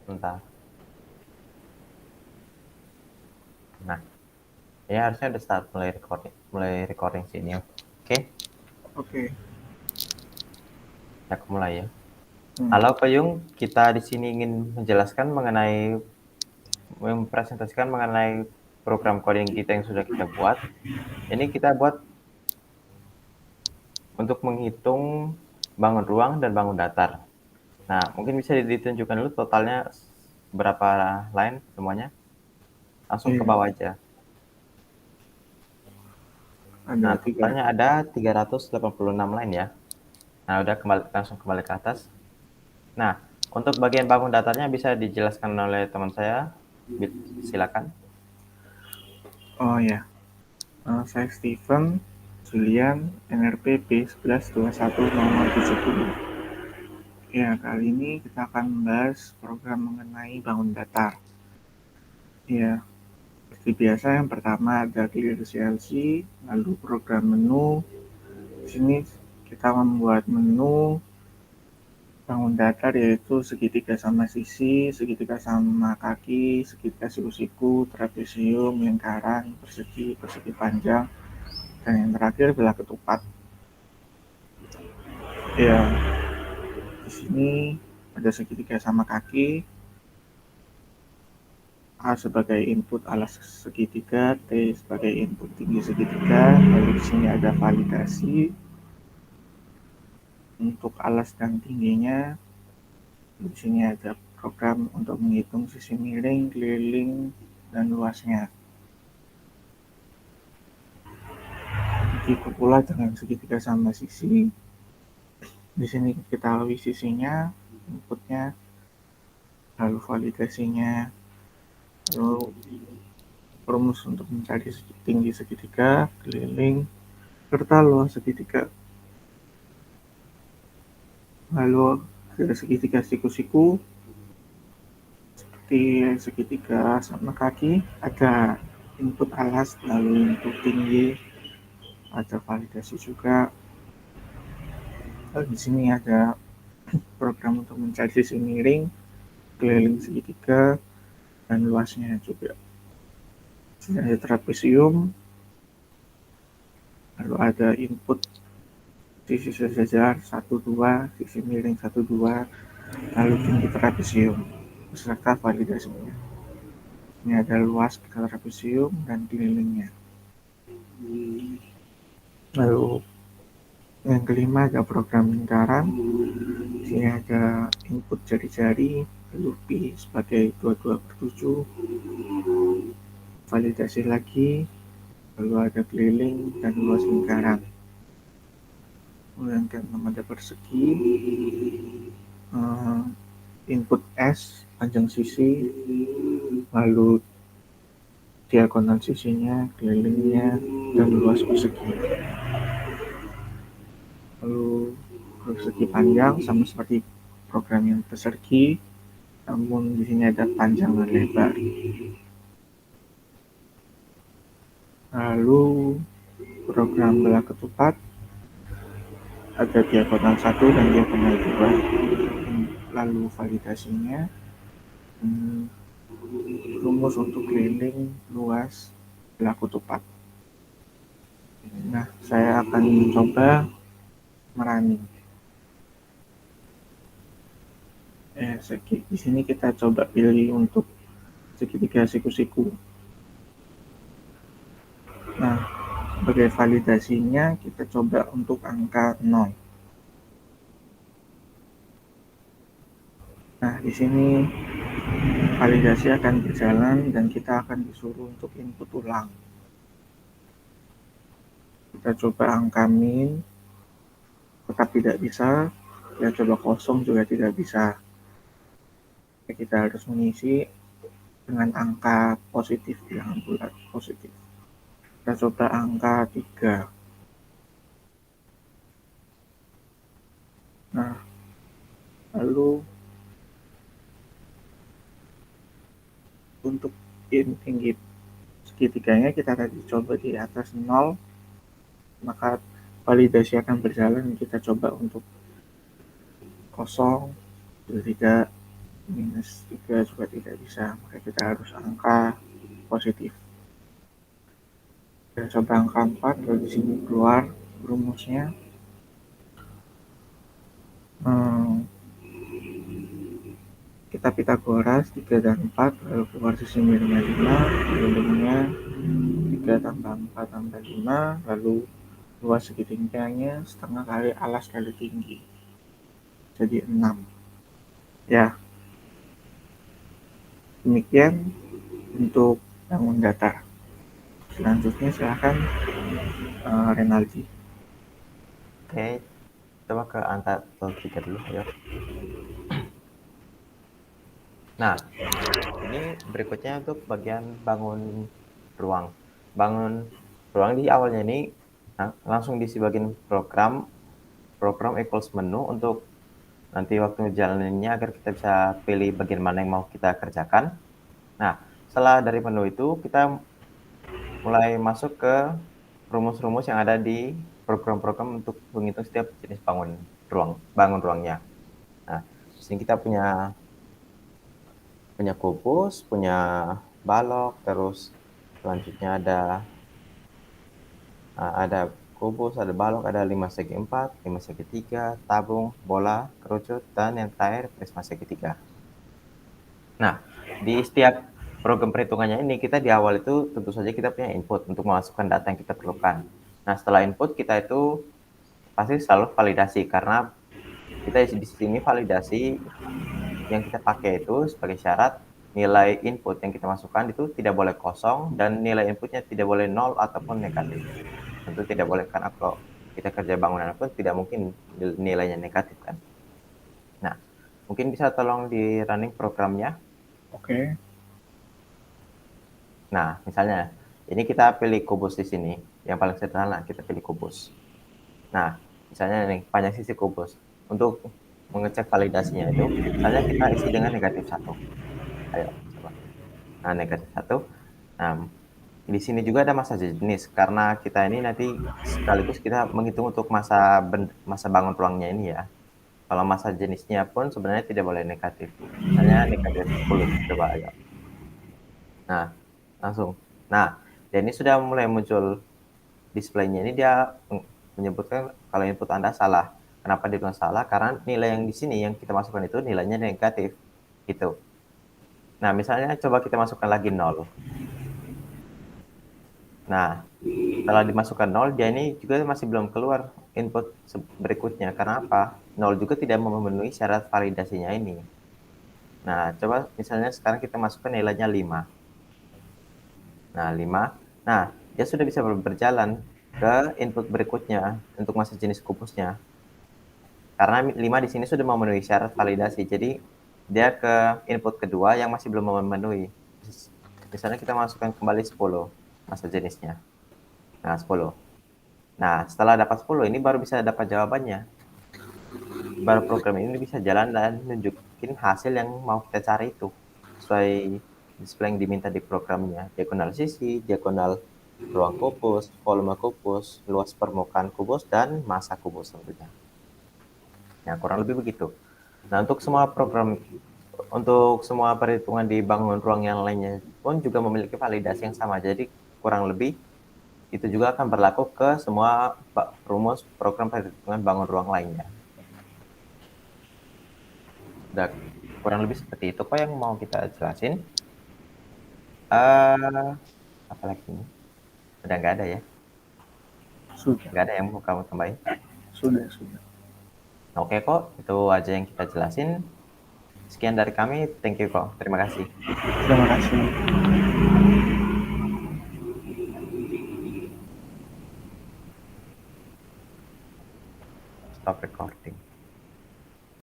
Bentar. Nah, ya harusnya udah start mulai recording sini. Oke, Oke. aku mulai ya. Hmm. Halo Payung, kita di sini ingin mempresentasikan mengenai program coding kita yang sudah kita buat. Ini kita buat untuk menghitung bangun ruang dan bangun datar. Nah, mungkin bisa ditunjukkan dulu totalnya berapa line semuanya. Langsung ke Iya, bawah aja. Nah, ada tiga. totalnya ada 386 line ya. Nah, udah langsung kembali ke atas. Nah, untuk bagian bangun datarnya bisa dijelaskan oleh teman saya. Silakan. Oh ya, saya Steven Julian NRP B11210070. Ya, kali ini kita akan membahas program mengenai bangun datar. Ya, seperti biasa yang pertama ada clear CLC, lalu program menu. Di sini kita membuat menu bangun datar yaitu segitiga sama sisi, segitiga sama kaki, segitiga siku-siku, trapesium, lingkaran, persegi, persegi panjang, dan yang terakhir belah ketupat. Ya, di sini ada segitiga sama kaki, A sebagai input alas segitiga, T sebagai input tinggi segitiga, lalu di sini ada validasi untuk alas dan tingginya. Di sini ada program untuk menghitung sisi miring, keliling, dan luasnya. Begitu pula dengan segitiga sama sisi. Di sini kita lalui sisinya, inputnya, lalu validasinya, lalu rumus untuk mencari tinggi segitiga, keliling, serta luas segitiga. Lalu ada segitiga siku-siku, seperti segitiga sama kaki, ada input alas, lalu input tinggi, ada validasi juga. Lalu di sini ada program untuk mencari sisi miring, keliling segitiga, dan luasnya juga. Sini ada trapesium, lalu ada input sisi sejajar 1-2, sisi miring 1-2, lalu tinggi trapesium beserta validasinya. Ini ada luas trapesium dan kelilingnya. Lalu yang kelima ada program lingkaran. Di sini ada input jari-jari, lalu pi sebagai 22/7, validasi lagi, lalu ada keliling dan luas lingkaran. Kemudian keenam ada persegi, input S panjang sisi, lalu diagonal sisinya, kelilingnya, dan luas persegi. Lalu persegi panjang sama seperti program yang persegi, namun di sini ada panjang dan lebar. Lalu program belah ketupat ada diagonal 1 dan diagonal 2. Lalu validasinya, rumus untuk keliling, luas, belah ketupat. Nah, saya akan mencoba merunning. Di sini kita coba pilih untuk segitiga siku-siku. Nah, sebagai validasinya kita coba untuk angka 0. Nah, di sini validasi akan berjalan dan kita akan disuruh untuk input ulang. Kita coba angka min, tetap tidak bisa. Kita coba kosong juga tidak bisa. Kita harus mengisi dengan angka positif, yang bulat positif. Kita coba angka 3. Nah, lalu untuk tinggi segitiganya kita tadi coba di atas 0, maka validasi akan berjalan. Kita coba untuk kosong, tidak, minus 3 juga tidak bisa, maka kita harus angka positif. Dan coba angka 4, kalau di sini keluar rumusnya. Kita Pitagoras 3 dan 4, lalu keluar sisi minimnya 5, ujungnya 3 tambah 4 tambah 5, lalu luas segitiganya setengah kali alas kali tinggi, jadi 6. Ya, demikian untuk bangun datar. Selanjutnya silahkan Renaldi. Oke, coba ke angka 3 dulu, ayo. Nah, ini berikutnya untuk bagian bangun ruang. Bangun ruang di awalnya ini langsung diisi bagian program equals menu untuk nanti waktu ngejalaninnya agar kita bisa pilih bagian mana yang mau kita kerjakan. Nah, setelah dari menu itu kita mulai masuk ke rumus-rumus yang ada di program-program untuk menghitung setiap jenis bangun ruangnya. Nah, di sini kita punya kubus, punya balok, terus selanjutnya ada kubus, ada balok, ada 5 segi 4, 5 segi 3, tabung, bola, kerucut, dan yang terakhir prisma segitiga. Nah, di setiap program perhitungannya ini kita di awal itu tentu saja kita punya input untuk memasukkan data yang kita perlukan. Nah, setelah input kita itu pasti selalu validasi karena kita di sini validasi yang kita pakai itu sebagai syarat nilai input yang kita masukkan itu tidak boleh kosong dan nilai inputnya tidak boleh 0 ataupun negatif. Tentu tidak boleh karena kalau kita kerja bangunan pun tidak mungkin nilainya negatif kan. Nah, mungkin bisa tolong di running programnya. Oke. Nah, misalnya ini kita pilih kubus di sini. Yang paling sederhana kita pilih kubus. Nah, misalnya nih panjang sisi kubus. Untuk mengecek validasinya itu, misalnya kita isi dengan negatif 1. Ayo, coba. Nah, negatif 1. Nah, di sini juga ada masa jenis, karena kita ini nanti sekaligus kita menghitung untuk masa bangun ruangnya ini ya. Kalau masa jenisnya pun sebenarnya tidak boleh negatif. Misalnya negatif 10, coba ayo. Nah, langsung. Nah, dan ini sudah mulai muncul display-nya ini dia menyebutkan kalau input Anda salah. Kenapa dia bilang salah? Karena nilai yang di sini yang kita masukkan itu nilainya negatif. Gitu. Nah, misalnya coba kita masukkan lagi 0. Nah, setelah dimasukkan 0, dia ini juga masih belum keluar input berikutnya. Karena apa? 0 juga tidak memenuhi syarat validasinya ini. Nah, coba misalnya sekarang kita masukkan nilainya 5. Nah, 5. Nah, dia sudah bisa berjalan ke input berikutnya untuk masa jenis kubusnya. Karena 5 di sini sudah memenuhi syarat validasi. Jadi, dia ke input kedua yang masih belum memenuhi. Misalnya kita masukkan kembali 10 masa jenisnya. Nah, 10. Nah, setelah dapat 10 ini baru bisa dapat jawabannya. Baru program ini bisa jalan dan nunjukin hasil yang mau kita cari itu. Sesuai display yang diminta di programnya. Diagonal sisi, diagonal ruang kubus, volume kubus, luas permukaan kubus, dan masa kubus tentunya. Nah, kurang lebih begitu. Nah, untuk semua perhitungan di bangun ruang yang lainnya pun juga memiliki validasi yang sama. Jadi, kurang lebih itu juga akan berlaku ke semua rumus program perhitungan bangun ruang lainnya. Udah kurang lebih seperti itu kok yang mau kita jelasin. Apalagi ini? Udah nggak ada ya? Sudah. Nggak ada yang mau kamu tambahin? Sudah. Oke kok, itu aja yang kita jelasin. Sekian dari kami, thank you kok. Terima kasih. Terima kasih. Stop recording.